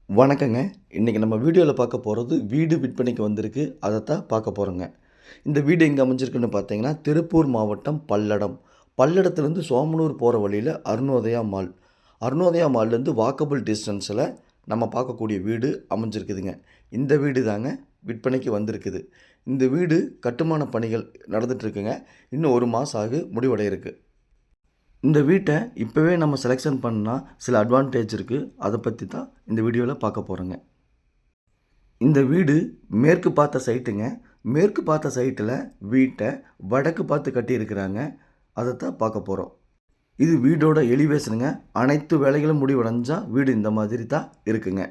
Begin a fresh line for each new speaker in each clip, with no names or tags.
வணக்கங்க. இன்றைக்கி நம்ம வீடியோவில் பார்க்க போகிறது வீடு விற்பனைக்கு வந்திருக்கு. அதைத்தான் பார்க்க போகிறோங்க. இந்த வீடு எங்கே அமைஞ்சிருக்குன்னு பார்த்தீங்கன்னா, திருப்பூர் மாவட்டம் பல்லடம். பல்லடத்துலேருந்து சோமனூர் போகிற வழியில் அருணோதயா மால். அருணோதயா மால்லேருந்து வாக்கபிள் டிஸ்டன்ஸில் நம்ம பார்க்கக்கூடிய வீடு அமைஞ்சிருக்குதுங்க. இந்த வீடு தாங்க விற்பனைக்கு வந்திருக்குது. இந்த வீடு கட்டுமான பணிகள் நடந்துகிட்ருக்குங்க. இன்னும் 1 மாதம் ஆகு முடிவடைய இருக்குது. இந்த வீட்டை இப்போவே நம்ம செலெக்ஷன் பண்ணால் சில அட்வான்டேஜ் இருக்குது. அதை பற்றி தான் இந்த வீடியோவில் பார்க்க போகிறோங்க. இந்த வீடு மேற்கு பார்த்த சைட்டுங்க. மேற்கு பார்த்த சைட்டில் வீட்டை வடக்கு பார்த்து கட்டியிருக்கிறாங்க. அதைத்தான் பார்க்க போகிறோம். இது வீடோட எலிவேஷனுங்க. அனைத்து வேலைகளும் முடிவடைஞ்சால் வீடு இந்த மாதிரி தான் இருக்குங்க.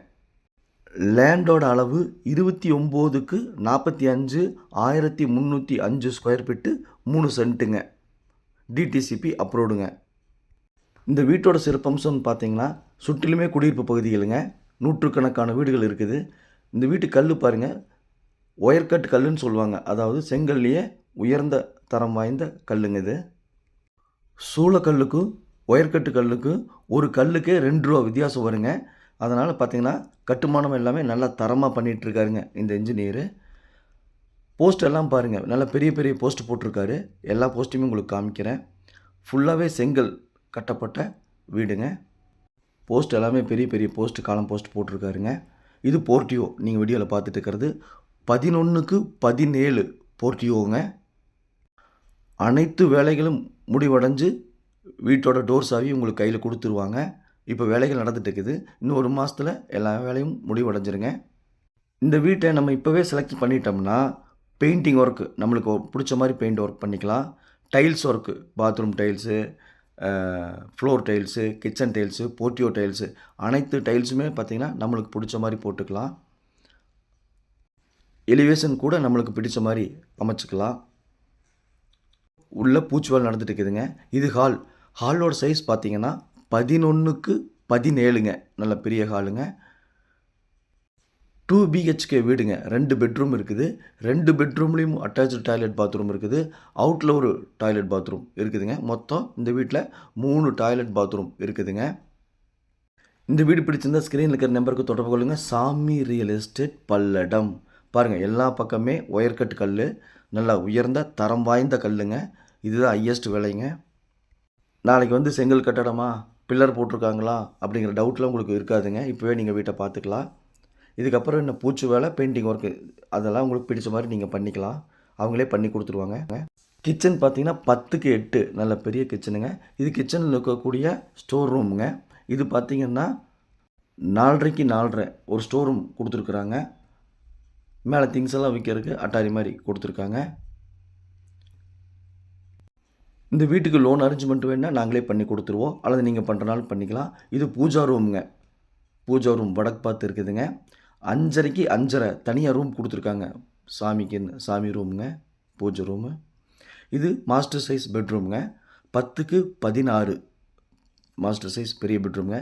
லேண்டோட அளவு 29க்கு 45 1305 ஸ்கொயர் ஃபீட்டு 3 சென்ட்டுங்க. டிடிசிபி அப்ரூவ்டுங்க. இந்த வீட்டோட சிறப்பம்சம்னு பார்த்தீங்கன்னா, சுற்றிலுமே குடியிருப்பு பகுதிகளுங்க. நூற்றுக்கணக்கான வீடுகள் இருக்குது. இந்த வீட்டு கல் பாருங்கள், ஒயர்கட் கல்லுன்னு சொல்லுவாங்க. அதாவது செங்கல்லையே உயர்ந்த தரம் வாய்ந்த கல்லுங்க இது. சூளக்கல்லுக்கும் ஒயர்கட்டு கல்லுக்கும் ஒரு கல்லுக்கே ₹2 வித்தியாசம் வருங்க. அதனால் பார்த்திங்கன்னா கட்டுமானம் எல்லாமே நல்லா தரமாக பண்ணிகிட்ருக்காருங்க இந்த இன்ஜினியரு. போஸ்ட் எல்லாம் பாருங்கள், நல்லா பெரிய பெரிய போஸ்ட் போட்டிருக்காரு. எல்லா போஸ்ட்டையுமே உங்களுக்கு காமிக்கிறேன். ஃபுல்லாகவே செங்கல் கட்டப்பட்ட வீடுங்க. போஸ்ட் எல்லாமே பெரிய பெரிய போஸ்ட், காலம் போஸ்ட் போட்டிருக்காருங்க. இது போர்ட்டியோ. நீங்கள் வீடியோவில் பார்த்துட்டு இருக்கிறது 11க்கு 17 போர்ட்டியோங்க. அனைத்து வேலைகளும் முடிவடைஞ்சு வீட்டோட டோர் சாவி உங்களுக்கு கையில் கொடுத்துருவாங்க. இப்போ வேலைகள் நடந்துட்டு இருக்குது. இன்னும் 1 மாதத்தில் எல்லா வேலையும் முடிவடைஞ்சிருங்க. இந்த வீட்டை நம்ம இப்போவே செலக்ட் பண்ணிட்டோம்னா பெயிண்டிங் ஒர்க்கு நம்மளுக்கு பிடிச்ச மாதிரி பெயிண்ட் ஒர்க் பண்ணிக்கலாம். Tiles work, bathroom tiles, floor tiles, kitchen tiles, portico tiles, அனைத்து டைல்ஸுமே பார்த்திங்கன்னா நம்மளுக்கு பிடிச்ச மாதிரி போட்டுக்கலாம். எலிவேஷன் கூட நம்மளுக்கு பிடிச்ச மாதிரி அமைச்சிக்கலாம். உள்ள பூச்சி வேலை நடந்துட்டு இருக்குதுங்க. இது ஹாலோட சைஸ் பார்த்திங்கன்னா 11க்கு 17ங்க. நல்ல பெரிய ஹாலுங்க. 2 BHK வீடுங்க. 2 பெட்ரூம் இருக்குது. 2 பெட்ரூம்லேயும் அட்டாச்சு டாய்லெட் பாத்ரூம் இருக்குது. அவுட்டில் ஒரு டாய்லெட் பாத்ரூம் இருக்குதுங்க. மொத்தம் இந்த வீட்டில் 3 டாய்லெட் பாத்ரூம் இருக்குதுங்க. இந்த வீடு பிடிச்சிருந்தால் ஸ்க்ரீனில் இருக்கிற நம்பருக்கு தொடர்பு கொள்ளுங்கள். சாமி ரியல் எஸ்டேட் பல்லடம். பாருங்கள், எல்லா பக்கமே ஒயர்கட் கல், நல்லா உயர்ந்த தரம் வாய்ந்த கல்லுங்க. இதுதான் ஹையஸ்ட் விலைங்க. நாளைக்கு வந்து செங்கல் கட்டடமா, பில்லர் போட்டிருக்காங்களா அப்படிங்கிற டவுட்லாம் உங்களுக்கு இருக்காதுங்க. இப்போவே நீங்கள் வீட்டை பார்த்துக்கலாம். இதுக்கப்புறம் என்ன பூச்சி வேலை, பெயிண்டிங் ஒர்க்கு, அதெல்லாம் உங்களுக்கு பிடிச்ச மாதிரி நீங்கள் பண்ணிக்கலாம். அவங்களே பண்ணி கொடுத்துருவாங்க. கிச்சன் பார்த்தீங்கன்னா 10க்கு 8 நல்ல பெரிய கிச்சனுங்க. இது கிச்சனில் இருக்கக்கூடிய ஸ்டோர் ரூமுங்க. இது பார்த்திங்கன்னா 4.5க்கு 4.5 ஒரு ஸ்டோர் ரூம் கொடுத்துருக்குறாங்க. மேலே திங்ஸ் எல்லாம் விற்கிறதுக்கு அட்டாரி மாதிரி கொடுத்துருக்காங்க. இந்த வீட்டுக்கு லோன் அரேஞ்ச்மெண்ட் வேணால் நாங்களே பண்ணி கொடுத்துருவோம், அல்லது நீங்கள் பண்ணுறனாலும் பண்ணிக்கலாம். இது பூஜா ரூமுங்க. பூஜா ரூம் வடக்கு பார்த்து இருக்குதுங்க. 5.5க்கு 5.5 தனியாக ரூம் கொடுத்துருக்காங்க. சாமி ரூமுங்க, பூஜை ரூமு. இது மாஸ்டர் சைஸ் பெட்ரூமுங்க. 10க்கு 16 மாஸ்டர் சைஸ் பெரிய பெட்ரூமுங்க.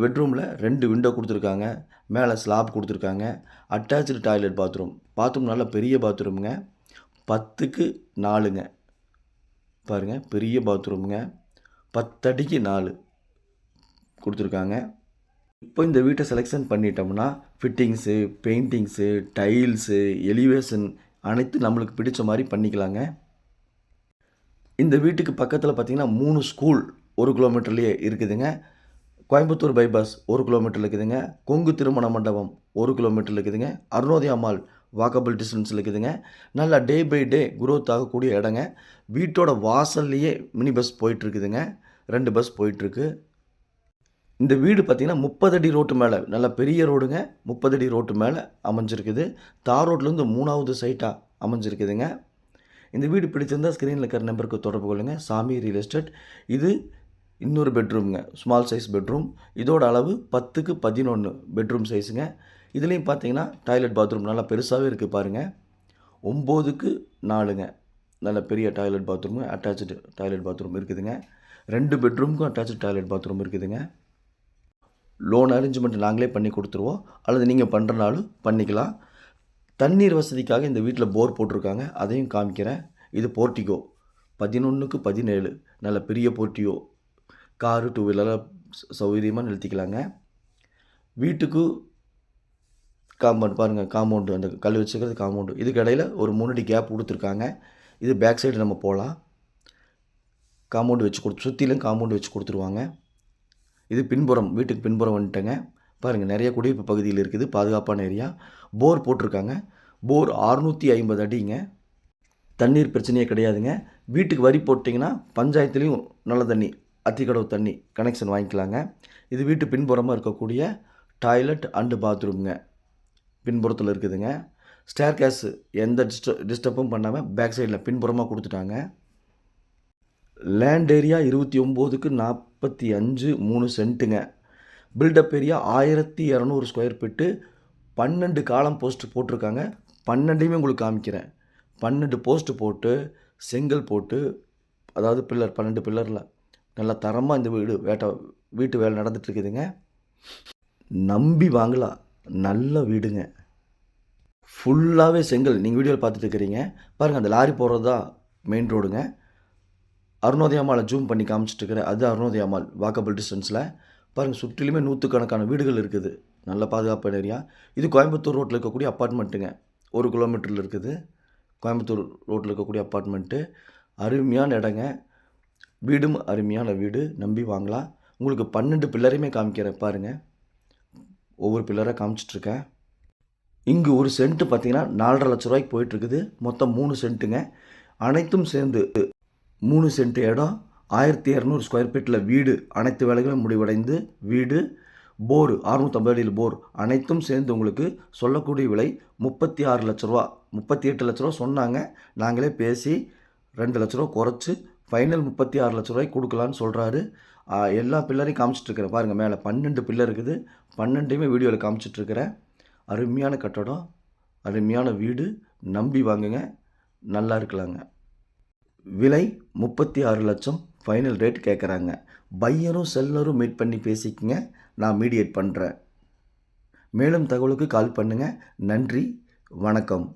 பெட்ரூமில் 2 விண்டோ கொடுத்துருக்காங்க. மேலே ஸ்லாப் கொடுத்துருக்காங்க. அட்டாச்சு டாய்லெட் பாத்ரூம் நல்ல பெரிய பாத்ரூமுங்க. 10க்கு 4ங்க. பாருங்கள், பெரிய பாத்ரூமுங்க. 10 அடிக்கு 4 கொடுத்துருக்காங்க. இப்போ இந்த வீட்டை செலெக்ஷன் பண்ணிட்டோம்னா ஃபிட்டிங்ஸு, பெயிண்டிங்ஸு, டைல்ஸு, எலிவேஷன் அனைத்து நம்மளுக்கு பிடிச்ச மாதிரி பண்ணிக்கலாங்க. இந்த வீட்டுக்கு பக்கத்தில் பார்த்திங்கன்னா 3 ஸ்கூல் 1 கிலோமீட்டர்லேயே இருக்குதுங்க. கோயம்புத்தூர் பைபாஸ் 1 கிலோமீட்டர் இருக்குதுங்க. கொங்கு திருமண மண்டபம் 1 கிலோமீட்டர் இருக்குதுங்க. அருணோதயா மால் வாக்கபிள் டிஸ்டன்ஸில் இருக்குதுங்க. நல்லா டே பை டே குரோத் ஆகக்கூடிய இடங்க. வீட்டோட வாசல்லையே மினி பஸ் போயிட்டுருக்குதுங்க. 2 பஸ் போயிட்டுருக்கு. இந்த வீடு பார்த்திங்கன்னா 30 அடி ரோட்டு மேலே, நல்ல பெரிய ரோடுங்க. 30 அடி ரோட்டு மேலே அமைஞ்சிருக்குது. தார் ரோட்லேருந்து 3வது சைட்டாக அமைஞ்சிருக்குதுங்க. இந்த வீடு பிடிச்சிருந்தால் ஸ்க்ரீனில் இருக்கிற நம்பருக்கு தொடர்பு கொள்ளுங்கள். சாமி ரியல் எஸ்டேட். இது இன்னொரு பெட்ரூமுங்க, ஸ்மால் சைஸ் பெட்ரூம். இதோட அளவு 10க்கு 11 பெட்ரூம் சைஸுங்க. இதுலேயும் பார்த்தீங்கன்னா டாய்லெட் பாத்ரூம் நல்லா பெருசாகவே இருக்குது பாருங்கள். 9க்கு 4ங்க. நல்ல பெரிய toilet bathroom, attach toilet bathroom இருக்குதுங்க. 2 பெட்ரூமுக்கும் அட்டாச்சு டாய்லெட் பாத்ரூம் இருக்குதுங்க. லோன் அரேஞ்ச்மெண்ட் நாங்களே பண்ணி கொடுத்துருவோம், அல்லது நீங்கள் பண்ணுறனாலும் பண்ணிக்கலாம். தண்ணீர் வசதிக்காக இந்த வீட்டில் போர் போட்டிருக்காங்க, அதையும் காமிக்கிறேன். இது போர்ட்டிகோ. 11க்கு 17 நல்ல பெரிய போர்ட்டிகோ. காரு, 2 வீலரெலாம் சௌகரியமாக நிறுத்திக்கலாங்க. வீட்டுக்கு காம்பவுண்ட் பாருங்கள், காம்பவுண்டு அந்த கல் வச்சுக்கிறது காம்பவுண்டு. இதுக்கு இடையில ஒரு 3 அடி கேப் கொடுத்துருக்காங்க. இது பேக் சைடு நம்ம போகலாம். காம்பவுண்டு வச்சு சுற்றிலும் காம்பவுண்டு வச்சு கொடுத்துருவாங்க. இது பின்புறம், வீட்டுக்கு பின்புறம் வந்துட்டேங்க. பாருங்கள், நிறைய குடியிருப்பு பகுதியில் இருக்குது, பாதுகாப்பான ஏரியா. போர் போட்டிருக்காங்க. போர் 650 அடிங்க. தண்ணீர் பிரச்சனையே கிடையாதுங்க. வீட்டுக்கு வரி போட்டிங்கன்னா பஞ்சாயத்துலேயும் நல்ல தண்ணி, அத்திக்கடவு தண்ணி கனெக்ஷன் வாங்கிக்கலாங்க. இது வீட்டு பின்புறமாக இருக்கக்கூடிய டாய்லெட் அண்டு பாத்ரூம்ங்க. பின்புறத்தில் இருக்குதுங்க. ஸ்டேர் கேஸு எந்த டிஸ்டர்பும் பண்ணாமல் பேக் சைடில் பின்புறமாக கொடுத்துட்டாங்க. லேண்ட் ஏரியா 29க்கு 45 3 சென்ட்டுங்க. Built up area 1200 square feet. 12 column post போட்டிருக்காங்க. 12ஐயுமே உங்களுக்கு காமிக்கிறேன். 12 போஸ்ட்டு போட்டு செங்கல் போட்டு, அதாவது பில்லர் 12 பில்லரில் நல்லா தரமாக இந்த வீட்டு வேலை நடந்துகிட்ருக்குதுங்க. நம்பி வாங்கலாம், நல்ல வீடுங்க. ஃபுல்லாகவே செங்கல். நீங்கள் வீடியோவில் பார்த்துட்டு இருக்கிறீங்க பாருங்கள். அந்த லாரி போகிறது தான் மெயின் ரோடுங்க. அருணோதயா மாலை ஜூம் பண்ணி காமிச்சிட்ருக்கிறேன். அது அருணோதயா மால் வாக்கபிள் டிஸ்டன்ஸில். பாருங்கள், சுற்றிலுமே 100கணக்கான வீடுகள் இருக்குது. நல்ல பாதுகாப்பான ஏரியா. இது கோயம்புத்தூர் ரோட்டில் இருக்கக்கூடிய அப்பார்ட்மெண்ட்டுங்க. 1 கிலோமீட்டரில் இருக்குது கோயம்புத்தூர் ரோட்டில் இருக்கக்கூடிய அப்பார்ட்மெண்ட்டு. அருமையான இடங்க. வீடும் அருமையான வீடு, நம்பி வாங்கலாம். உங்களுக்கு 12 பில்லரையுமே காமிக்கிறேன் பாருங்கள். ஒவ்வொரு பில்லராக காமிச்சிட்ருக்கேன். இங்கு ஒரு சென்ட்டு பார்த்தீங்கன்னா 4.5 லட்ச ரூபாய்க்கு போயிட்டுருக்குது. மொத்தம் 3 சென்ட்டுங்க. அனைத்தும் சேர்ந்து 3 சென்ட் இடம், 1200 ஸ்கொயர் ஃபீட்டில் வீடு. அனைத்து வேலைகளும் முடிவடைந்து வீடு, போர் 650 அடியில் போர், அனைத்தும் சேர்ந்து உங்களுக்கு சொல்லக்கூடிய விலை 36 லட்ச ரூபா. 38 லட்ச ரூபா சொன்னாங்க. நாங்களே பேசி 2 லட்ச ரூபா குறைச்சி ஃபைனல் 36 லட்ச ரூபாய்க்கு கொடுக்கலான்னு சொல்கிறாரு. எல்லா பில்லரையும் காமிச்சிட்ருக்கிறேன் பாருங்கள். மேலே 12 பில்லர் இருக்குது. 12ஐயுமே வீடியோவில் காமிச்சிட்ருக்கிறேன். அருமையான கட்டடம், அருமையான வீடு, நம்பி வாங்குங்க, நல்லா இருக்கலாங்க. விலை 36 லட்சம் ஃபைனல் ரேட் கேட்குறாங்க. பையரும் செல்லரும் மீட் பண்ணி பேசிக்கங்க, நான் மீடியேட் பண்ணுறேன். மேலும் தகவலுக்கு கால் பண்ணுங்கள். நன்றி, வணக்கம்.